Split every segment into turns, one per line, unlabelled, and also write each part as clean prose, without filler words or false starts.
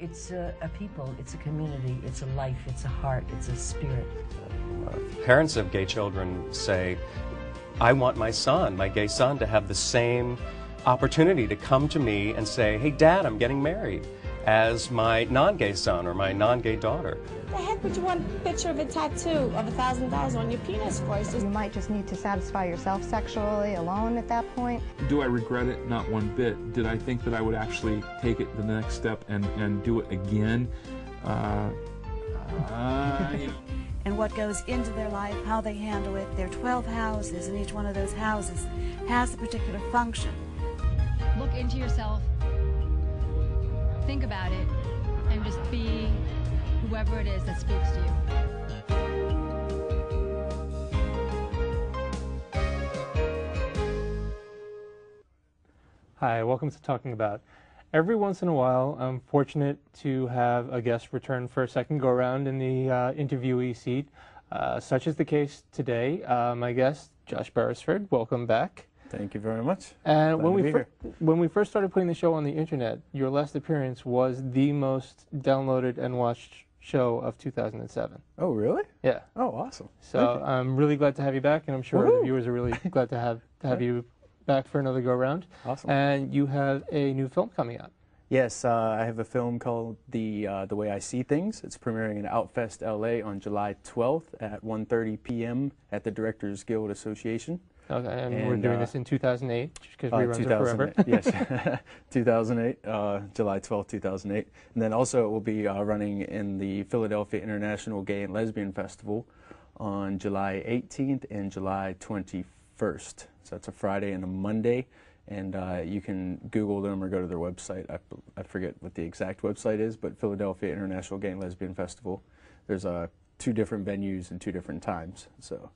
It's a people, it's a community, it's a life, it's a heart, it's a spirit.
Parents of gay children say, I want my son, my gay son, to have the same opportunity to come to me and say, hey, Dad, I'm getting married, as my non-gay son or my non-gay daughter.
The heck would you want a picture of a tattoo of $1,000 on your penis for?
You might just need to satisfy yourself sexually alone at that point.
Do I regret it? Not one bit. Did I think that I would actually take it the next step and do it again?
And what goes into their life, how they handle it. There are 12 houses, and each one of those houses has a particular function.
Look into yourself, think about it, and just be whoever it is that speaks to you.
Hi, welcome to Talking About. Every once in a while, I'm fortunate to have a guest return for a second go-around in the interviewee seat. Such is the case today. My guest, Josh Berresford, welcome back.
Thank you very much.
And when we first started putting the show on the internet, your last appearance was the most downloaded and watched show of 2007.
Oh, really?
Yeah.
Oh, awesome.
So I'm really glad to have you back, and I'm sure the viewers are really glad to have you back for another go-round.
Awesome.
And you have a new film coming out.
Yes, I have a film called The Way I See Things. It's premiering in Outfest LA on July 12th at 1:30 p.m. at the Directors Guild Association.
Okay, and we're doing this in 2008, just because reruns are forever.
Yes, 2008, July 12th, 2008. And then also it will be running in the Philadelphia International Gay and Lesbian Festival on July 18th and July 21st. So that's a Friday and a Monday, and you can Google them or go to their website. I forget what the exact website is, but Philadelphia International Gay and Lesbian Festival. There's 2 different venues and 2 different times. So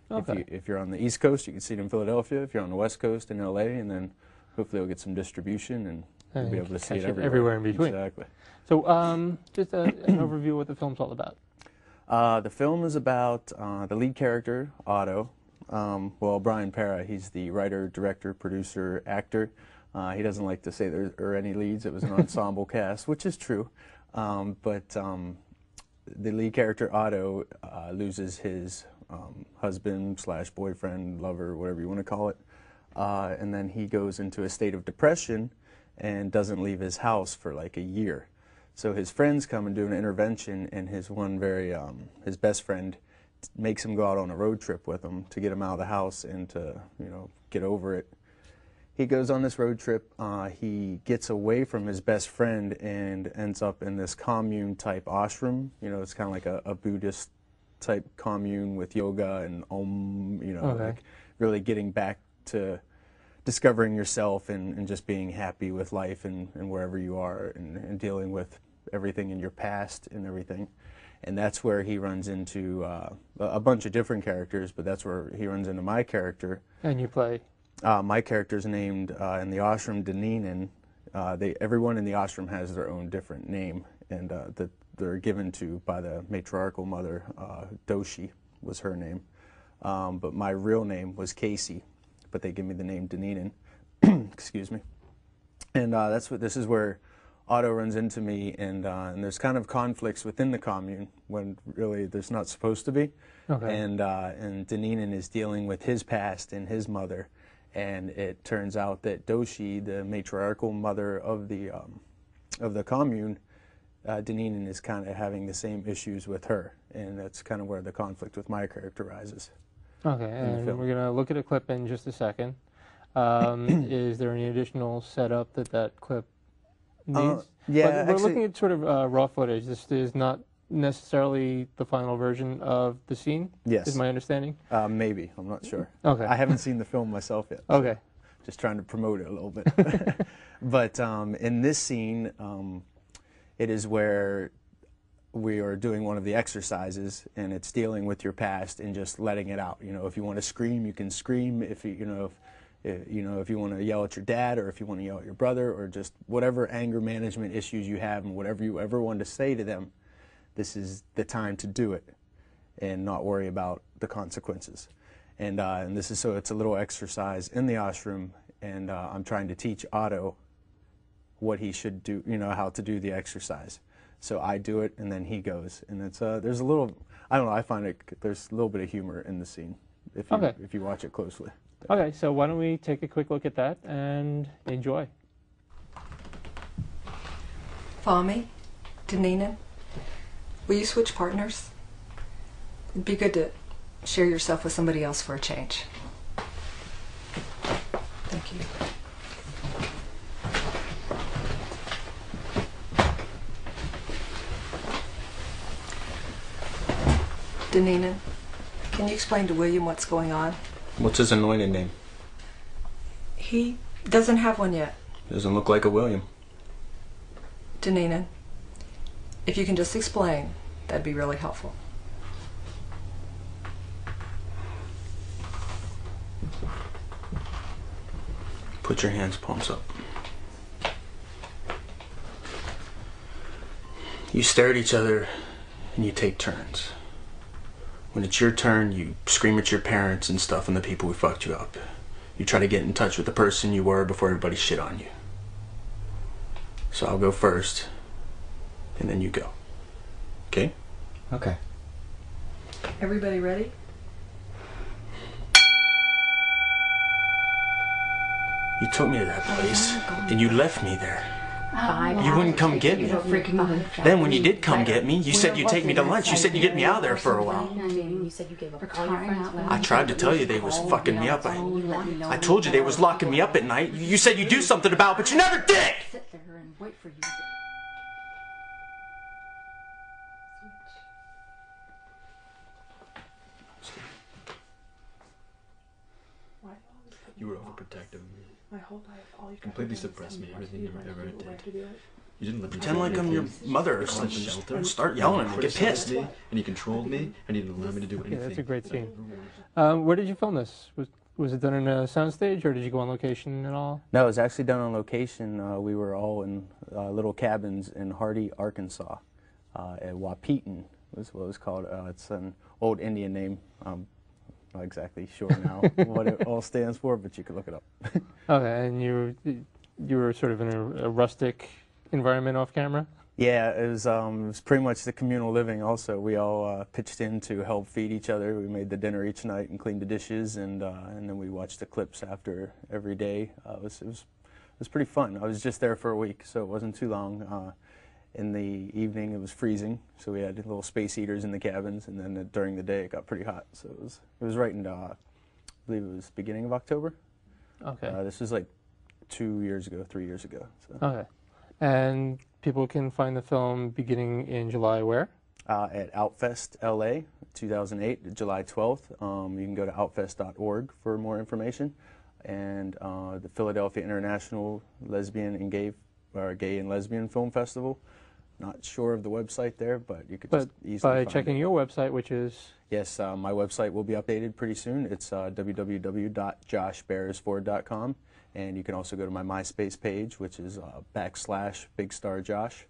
if you're on the East Coast, you can see it in Philadelphia. If you're on the West Coast, in LA, and then hopefully you'll get some distribution and you'll be able to see it
everywhere in between.
Exactly.
So just an overview of what the film's all about.
The film is about the lead character, Otto. Well, Brian Para, he's the writer, director, producer, actor. He doesn't like to say there are any leads. It was an ensemble cast, which is true. But the lead character, Otto, loses his husband / boyfriend, lover, whatever you want to call it. And then he goes into a state of depression and doesn't leave his house for like a year. So his friends come and do an intervention, and his his best friend makes him go out on a road trip with him to get him out of the house and to, get over it. He goes on this road trip. He gets away from his best friend and ends up in this commune-type ashram. It's kind of like a Buddhist-type commune with yoga and like really getting back to discovering yourself and just being happy with life and wherever you are and dealing with everything in your past and everything. And that's where he runs into a bunch of different characters, but that's where he runs into my character.
And you play?
My character's named in the ashram Daninen. Everyone in the ashram has their own different name, and that they're given to by the matriarchal mother. Doshi was her name, but my real name was Casey, but they give me the name Daninen. Excuse me. And this is where Otto runs into me, and there's kind of conflicts within the commune when really there's not supposed to be. Okay. And Daninen is dealing with his past and his mother, and it turns out that Doshi, the matriarchal mother of the commune, Daninen is kind of having the same issues with her, and that's kind of where the conflict with my character rises.
Okay, and we're going to look at a clip in just a second. Is there any additional setup that clip needs?
Yeah,
we're looking at sort of raw footage. This is not necessarily the final version of the scene.
Yes.
Is my understanding?
Maybe. I'm not sure.
Okay.
I haven't seen the film myself yet.
Okay.
So just trying to promote it a little bit. But in this scene, it is where we are doing one of the exercises, and it's dealing with your past and just letting it out. If you want to scream, you can scream. If if you want to yell at your dad, or if you want to yell at your brother, or just whatever anger management issues you have and whatever you ever want to say to them, this is the time to do it and not worry about the consequences. And this is, so it's a little exercise in the ashram, and I'm trying to teach Otto what he should do, how to do the exercise. So I do it, and then he goes, and it's there's a little, I don't know, I find there's a little bit of humor in the scene if you watch it closely.
Okay, so why don't we take a quick look at that and enjoy.
Fahmi, Danina, will you switch partners? It'd be good to share yourself with somebody else for a change. Thank you. Danina, can you explain to William what's going on?
What's his anointed name?
He doesn't have one yet.
Doesn't look like a William.
Danina, if you can just explain, that'd be really helpful.
Put your hands palms up. You stare at each other and you take turns. When it's your turn, you scream at your parents and stuff and the people who fucked you up. You try to get in touch with the person you were before everybody shit on you. So I'll go first, and then you go. Okay?
Okay.
Everybody ready?
You took me to that place, and you left me there. You wouldn't come get me. Then when you did come get me, you said you'd take me to lunch. You said you'd get me out of there for a while. I tried to tell you they was fucking me up. I told you they was locking me up at night. You said you'd do something about it, but you never did!
You were overprotective. My whole life, all you completely suppressed me, everything you ever did. You didn't let me
pretend like I'm your mother or something. Shelter. Start yelling at me, get pissed.
And you controlled me, and you didn't allow me to do anything.
Yeah, that's a great scene. Where did you film this? Was it done in a soundstage, or did you go on location at all?
No, it was actually done on location. We were all in little cabins in Hardy, Arkansas, at Wapitan was what it was called. It's an old Indian name. Not exactly sure now what it all stands for, but you can look it up.
Okay, and you were sort of in a rustic environment off camera?
Yeah, it was pretty much the communal living also. We all pitched in to help feed each other. We made the dinner each night and cleaned the dishes, and then we watched the clips after every day. It was pretty fun. I was just there for a week, so it wasn't too long. In the evening, it was freezing, so we had little space heaters in the cabins, and then during the day, it got pretty hot. So it was right in, I believe it was beginning of October.
Okay.
This was like 3 years ago. So.
Okay. And people can find the film beginning in July where?
At Outfest LA, 2008, July 12th. You can go to outfest.org for more information. And the Philadelphia International Lesbian and Gay and Lesbian Film Festival. Not sure of the website there, but you could just easily find it.
By checking your website, which is?
Yes, my website will be updated pretty soon. It's www.joshberresford.com. And you can also go to my MySpace page, which is /BigStarJosh.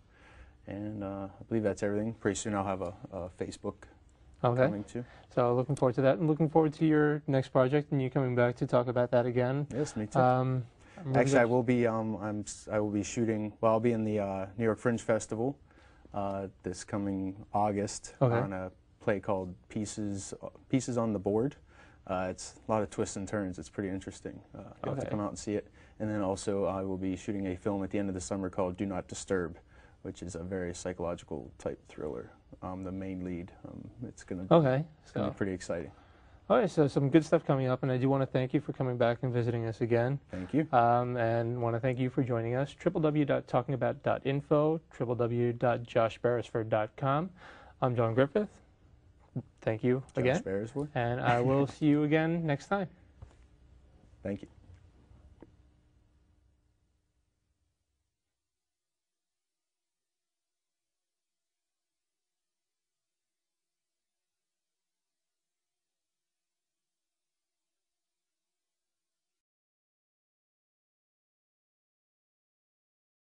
And I believe that's everything. Pretty soon I'll have a Facebook coming too.
So looking forward to that, and looking forward to your next project and you coming back to talk about that again.
Yes, me too. Actually, I will be shooting. Well, I'll be in the New York Fringe Festival this coming August on a play called Pieces on the Board. It's a lot of twists and turns. It's pretty interesting. You'll have to come out and see it. And then also, I will be shooting a film at the end of the summer called Do Not Disturb, which is a very psychological type thriller. The main lead. It's going to be pretty exciting.
All right, so some good stuff coming up, and I do want to thank you for coming back and visiting us again.
Thank you.
And want to thank you for joining us. www.talkingabout.info, www.joshberresford.com. I'm John Griffith. Thank you again.
Josh Berresford.
And I will see you again next time.
Thank you.